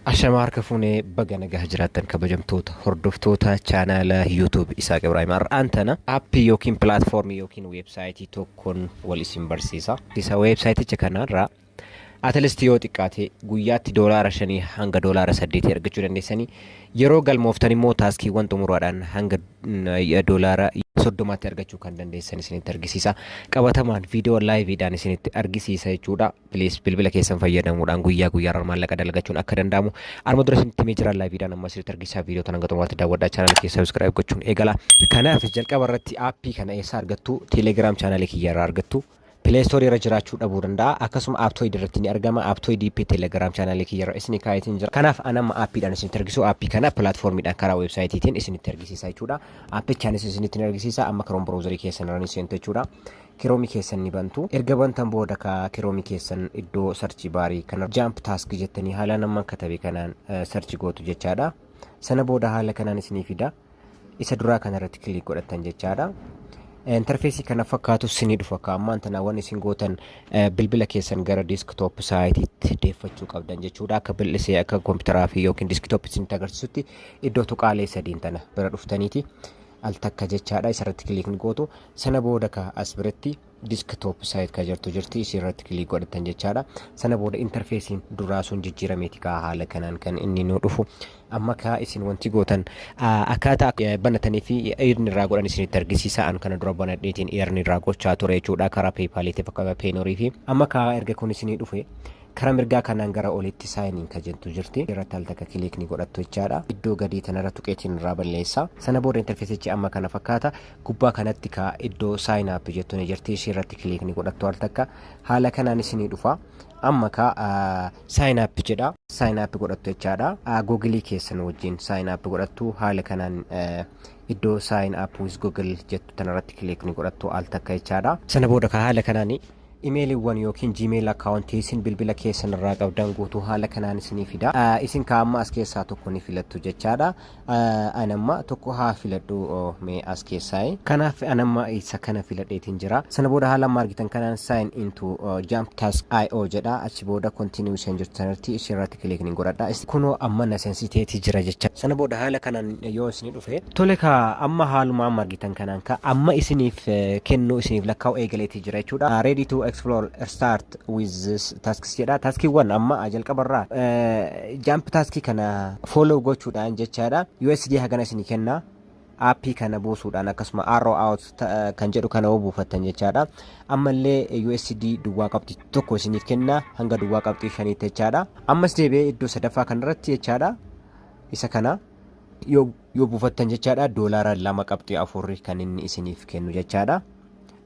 Ashama harka fuunee baga nagaa jiraattan kabajamtoota hordoftoota chaanaala YouTube Isaaq Ibraahim Ar'aantana aappii yookiin pilaatfoormii yookiin weebsaayitii tokkoon wal isin barsiisa. Isa weebsaayiticha kanarraa Atleast yoo xiqqaate guyyaatti $5 hanga $8 argachuu dandeessanii yeroo galmooftan immoo taaskiiwwan xumuraadhaan hanga $30 argachuu kan dandeessan isinitti argisiisa. Qabatamaan viidiyoo laayiviidhaan isinitti argisiisa jechuudha. Please bilbila keessan fayyadamuudhaan guyyaa guyyaarraa maallaqa dalagachuun akka danda'amu arma dura isinitti himee jira laayiviidhaan amma isinitti argisiisa. Viidiyoo tan hanga xumuraatti daawwadhaa chaanaala kee subscribe gochuun eegala. Kanaaf jalqaba irratti aappii kana eessaa argattu? Telegram chaanaalii kiyyarraa argattu. Play Store irra jiraachuu dhabuu danda'a. Akkasuma Aptoid irratti ni argama. Aptoid Telegram channel kiyyarra isini kaayetiin jira. Kanaaf anama aappiidhaan isinitti argisu. Aappii kana pilaatfoormiidhaan karaa weebsaayitiitiin isinitti argisiisa jechuudha. Aappichaan isinitti argisiisa. Amma Chrome browserii keessan irra isinitti jechuudha. Chrome keessan ni bantu. Erga bantan booda ka Chrome keessan iddoo search baarii kana jump task jettanii haala nama katabe kanaan search gootu jechaadha. Sana booda haala kanaan isinii fida. Isa duraa kana irratti kilik godhattan jechaadha. Interfeesii kana fakkaatu sinii dhufa akka ammaan tanaawwan isin gootan bilbila keessan gara desktop saayitiitti deeffachuu qabdan jechuudha. Akka bil'isee akka kompiitaraa fi yookiin desktop isinitti agarsiisutti iddoo tuqaalee sadiin tana bira dhuftaniiti al takka jechaadha. Isarratti kilik gootu sana booda ka as biratti desktop saayit ka jirti isirratti kilik godhatan jechaadha. Sana booda interfeesiin duraa sun jijjiirameeti ka haala kanaan kan inni nu dhufu. Amma ka isin wanti gootan akkaataa banatanii fi eerni irraa godhan isinitti argisiisa. An kana dura banadheetiin eerni irraa gochaa ture jechuudha karaa PayPal fakkaata Payoneer fi amma ka erga kun isinii dhufe karaa mirgaa kanaan gara olitti saayiniin ka jettu jirti. Irratti al takka kilik ni godhattu jechaadha. Iddoo gadii tanarra tuqeetiin irraa balleessa. Sana booda interfeesichi amma kana fakkaata. Gubbaa kanatti ka iddoo sign up jettu ni jirti. Irratti kilik ni godhattu al takka haala kanaan isinii dhufa. Amma ka sign up jedha. Sign up godhattu jechaadha. Google keessan wajjin sign up godhattu haala kanaan iddoo sign up with Google jettu tanarratti kilik ni godhattu al takka jechaadha. Sana booda ka haala kanaani imeeliiwwan yookiin Gmail akkaawuntii isin bilbila keessan irraa qabdan guutuu haala kanaan isinii fida. Isin ka amma as keessaa tokko ni filattu jechaadha. Anamma tokko haa filadhu mee as keessaa. Kanaaf anamma isa kana filadheetiin jira. Sana booda haala amma argitan kanaan sign into jump task IO jedha. Achi booda continuation jirtanirti isirratti kilik ni godhadha. Kunoo amma na sensiteetii jira jecha. Sana booda haala kanaan yoo isinii dhufe tole ka amma haaluma amma argitan kanaan ka amma isiniif kennu isiniif lakkaa'u eegaleetii jira jechuudha. Ready to explore start with this tasks jedha. Taskiiwwan amma jalqabarraa jump taskii kana follow gochuudhaan jechaadha. USD hagana isinii kenna. Aappii kana buusuudhaan akkasuma arrow out kan jedhu kana buufattan jechaadha. Ammallee USD duwwaa qabxii tokko isiniif kenna hanga duwwaa qabxii 5 jechaadha. Ammas deebi'ee iddoo sadaffaa kanarratti jechaadha. Isa kana yoo buufattan jechaadha $2.4 kan inni isiniif kennu jechaadha.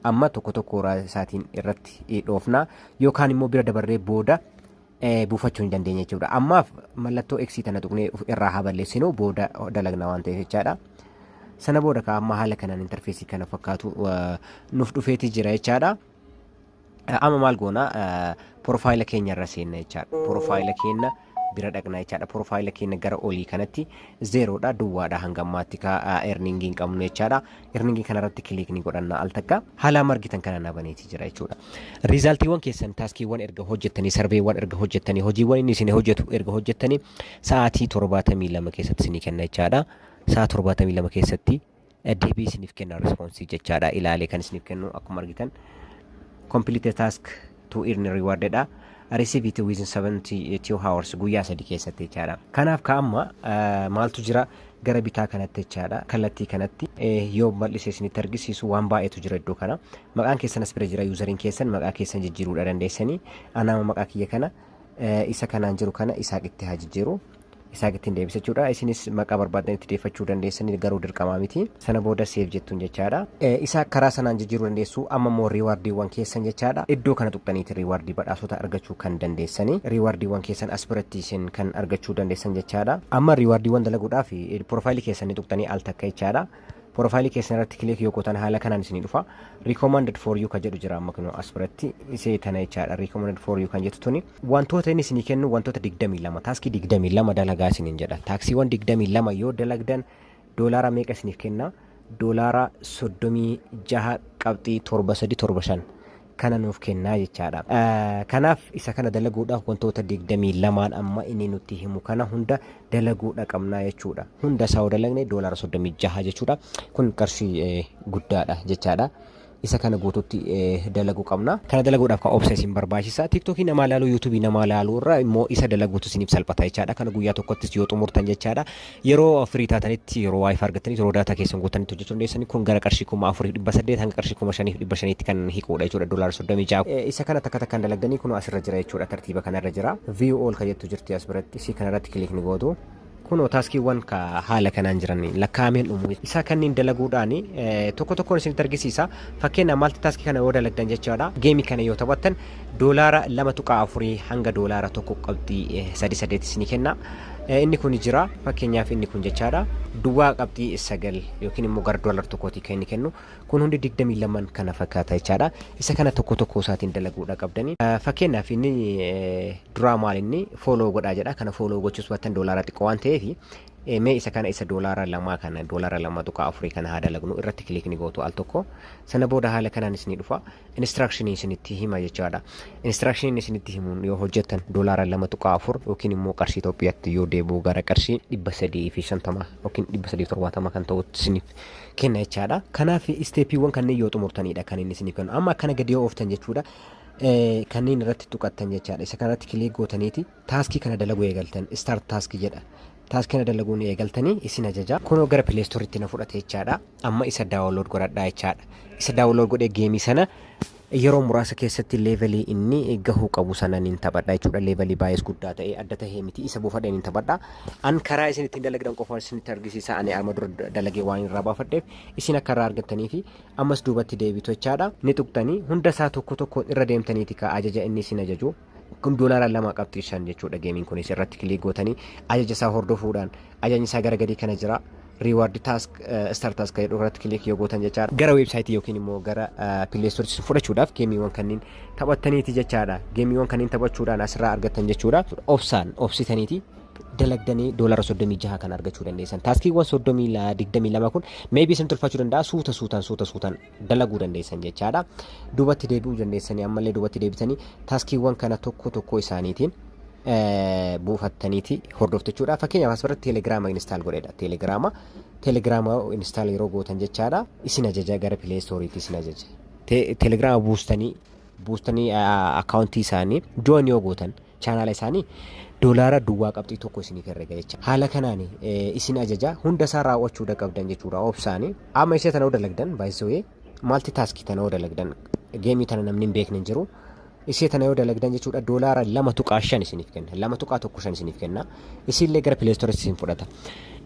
Amma tokko isaatiin irratti dhoofna yookaan immoo bira dabarree booda buufachuu hin dandeenye jechuudha. Ammaaf mallattoo X tana tuqnee irraa haa balleessinu booda dalagna waan ta'eef jechaadha. Sana booda ka amma haala kanaan interfeesii kana fakkaatu nuuf dhufeetii jira jechaadha. Amma maal goona profaayila keenya irra seenna jechaadha. Profaayila keenya bira dhaqna jechaadha. Profaayila keenya gara olii kanatti 0dha duwwaadha hanga ammaatti ka earningii hin qabnu jechaadha. Earningii kanarratti kilik ni godhanna al takka haala margitan kana nabaneetii jira jechuudha. Riizaaltiiwwan keessan taaskiiwwan erga hojjettanii sarveewwan erga hojjettanii hojiiwwan inni isin hojjetu erga hojjettanii sa'aatii 72 keessatti isinii kenna jechaadha. Sa'a 72 keessatti deebii isiniif kenna respoonsii jechaadha. Ilaalee kan isiniif kennu akkuma argitan complete task to earn rewardedha. Receive it within 72 hours guyyaa 3 keessatti jechaadha. Kanaaf ka amma maaltu jira gara bitaa kanatti jechaadha. Kallattii kanatti yoo bal'isee isinitti argisiisu waan baay'eetu jira iddoo kana. Maqaan keessan as bira jira. Yuuzariin keessan maqaa keessan jijjiiruudha dandeessanii. Anama maqaa kiyya kana isa kanaan jiru kana Isaaqitti haa jijjiiru. Isaaqittiin deebisa jechuudha. Isinis maqaa barbaadan itti deeffachuu dandeessanii garuu dirqamaa miti. Sana booda save jettuun jechaadha. Isa karaa sanaan jijjiiruu dandeessu. Amma immoo riiwaardiiwwan keessan jechaadha. Iddoo kana tuqxaniiti riiwaardii badhaasota argachuu kan dandeessanii. Riiwaardiiwwan keessan as biratti isin kan argachuu dandeessan jechaadha. Amma riiwaardiiwwan dalaguudhaaf profaayilii keessanii tuqxanii al takka jechaadha. Profaayilii keessan irratti kilik yoo gootan haala kanaan isinii dhufa. Recommended for you kan jedhu jira amma kunoo as biratti isee tana jechaadha. Recommended for you kan jettu tuni wantoota inni isinii kennu wantoota 22 taaskii 22 dalagaa isiniin jedha. Taaksiiwwan 22 yoo dalagdan doolaara meeqa isiniif kenna? $36.7375 kana nuuf kennaa jechaadha. Kanaaf isa kana dalaguudhaaf wantoota 22 amma inni nutti himu kana hunda dalaguudha qabnaa jechuudha. Hunda isaa dalagne $36 jechuudha. Kun qarshii guddaadha jechaadha. Isa kana guututti dalaguu qabna. Kana dalaguudhaaf kan obsesiin barbaachisa. TikTokii nama ilaaluu, YouTube nama ilaaluu irraa immoo isa dalaguutu isiniif salphata jechaadha. Kana guyyaa tokkottis yoo xumurtan jechaadha. Yeroo firii taatanitti, yeroo wifi argattanitti, yeroo daataa keessan guutanitti hojjechuu dandeessanii kun gara qarshii 4,800 hanga qarshii 5,500 kan hiikuudha jechuudha. $36. Isa kana takka takkaan dalagdanii kun asirra jira jechuudha. Tartiiba kanarra jira. View all kan jettu jirti as biratti. Si kanarratti kilikni gootu. Kunoo taaskiiwwan ka haala kanaan jiran lakkaa'ameen dhumu isa kanneen dalaguudhaan tokko tokkoon isinitti argisiisa. Fakkeenyaaf maalti taaskii kana yoo dalagdan jechaadha. Geemii kana yoo taphattan $2.4 hanga $1.3 isinii kenna. Inni kun jira. Fakkeenyaaf inni kun jechaadha. $2.9 yookiin immoo gara $1 kan inni kennu. Kun hundi 22 kana fakkaata jechaadha. Isa kana tokko tokko isaatiin dalaguudha qabdanii. Fakkeenyaaf inni duraa maal inni follow godhaa jedha. Kana follow gochuus battan $1 xiqqoo waan ta'eef mee isa kana isa $2 kana $2.4 kana haa dalagnu irratti kilikni gootu al tokko. Sana booda haala kanaan isinii dhufa. Instructionii isinitti hima jechaadha. Instructionii isinitti himuun yoo hojjettan $2.4 yookiin immoo qarshii Itoophiyaatti yoo deebi'u gara qarshii 350 yookiin 370 kan ta'utti isiniif kenna jechaadha. Kanaaf isteepiiwwan kanneen yoo xumurtanidha kan inni isiniif kennu. Amma akkana gadi yoo ooftan jechuudha. Kanneen irratti tuqattan jechaadha. Isa kanarratti kilik gootaniiti taaskii kana dalaguu eegaltan. Start taaskii jedha. Taaskii kana dalaguun eegaltanii isin ajaja. Kunoo gara Play Store itti na fudhate jechaadha. Amma isa download godhadhaa jechaadha. Isa download godhee geemii sana yeroo muraasa keessatti levelii inni gahuu qabu sanaan hin taphadha jechuudha. Levelii baay'ee guddaa ta'e adda ta'ee miti isa buufadheen hin taphadha. An karaa isin ittiin dalagdan qofaan isinitti argisiisa. Ani arma dura dalagee waan irraa baafadheef isin akka irraa argattanii fi ammas duubatti deebitu jechaadha. Ni tuqxanii hunda isaa tokko tokko irra deemtaniiti ka ajaja inni isin ajaju. Kun $2.5 jechuudha. Geemiin kunis irratti kilik gootanii ajaja isaa hordofuudhaan ajajni isaa gara gadii kana jira. Reward task start task jedhu irratti kilik yoo gootan jechaadha. Gara websaayitii yookiin immoo gara Play Store fudhachuudhaaf geemiiwwan kanneen taphattaniiti jechaadha. Geemiiwwan kanneen taphachuudhaan asirraa argattan jechuudha. Obsitaniiti dalagdanii $36 kan argachuu dandeessan. Taaskiiwwan 22 kun maybe isin tulfachuu danda'a. Suutaan dalaguu dandeessan jechaadha. Duubatti deebi'uu dandeessanii ammallee duubatti deebitanii taaskiiwwan kana tokko tokko isaaniitiin buufattaniiti hordoftachuudha. Fakkeenyaaf asirratti Telegraama install godheedha. Telegraama install yeroo gootan jechaadha. Isin ajaja gara Play Storeetti isin ajaja. Telegraama buustanii akkaawuntii isaanii join yoo gootan chaanaala isaanii $1 isiniif herrega jecha. Haala kanaan isin ajaja hunda isaa raawwachuu qabdan jechuudha. Obsaanii amma ishee tana dalagdan baay'isoo maalti taaskii tana dalagdan geemii tana namni hin beekne hin jiru. Ishee tana yoo dalagdan jechuudha $2.5 isiniif kenna. $2.1 isiniif kenna. Isinillee gara Play Store isin fudhata.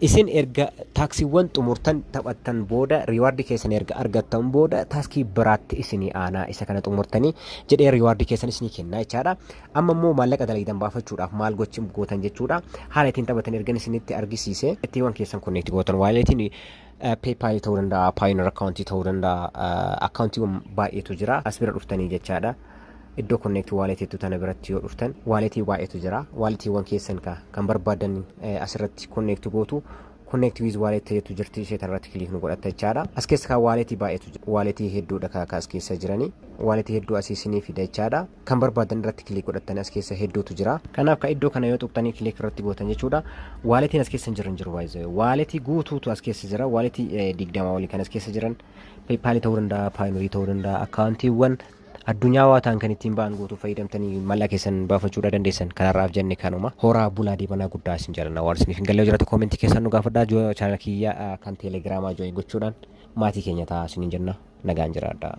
Isin erga taaksiiwwan xumurtan taphattan booda riwaardii keessan erga argattan booda taaskii biraatti isinii aanaa isa kana xumurtanii jedhee riwaardii keessan isinii kenna jechaadha. Amma immoo maallaqa dalagdan baafachuudhaaf maal gootan jechuudha. Haala ittiin taphatan ergan isinitti argisiise ittiiwwan keessan connect gootan waaleetiin PayPal ta'uu danda'a, Payoneer account ta'uu danda'a, akkaawuntiiwwan baay'eetu jira. As bira dhuftanii jechaadha. Iddoo connect waaleetiitu tana biratti yoo dhuftan waaleetii baay'eetu jira. Waaleetiiwwan keessan kan barbaadan asirratti connect gootu. Connect with wallet jettu jirti ishee irratti kilik nu godhatta jechaadha. As keessa kan waaleetii baay'eetu jira. Waaleetii hedduudha kan as keessa jiranii. Waaleetii hedduu asii isinii fida jechaadha. Kan barbaadan irratti kilik godhattanii as keessa hedduutu jira. Kanaaf kan iddoo kana yoo tuqxanii kilik irratti gootan jechuudha. Waaleetiin as keessa jiran jiru baay'ee. Waaleetii guutuutu as keessa jira. Waaleetii 20 olii kan as keessa jiran PayPal ta'uu danda'a, Payoneer ta'uu danda'a, akkaawuntiiwwan addunyaa waa ta'an kan ittiin ba'an guutuu fayyadamtanii maallaqa keessan baafachuudha dandeessan. Kanarraaf jenne kanuma horaa bulaa deebanaa guddaa isin jaalladha. Waan isiniif hin galle jiraatu koomentii keessan nu gaafadhaa. Chaanala kiyya kan teelegiraamaa jooyin gochuudhaan maatii keenya ta'a isiniin jenna. Nagaan jiraadha.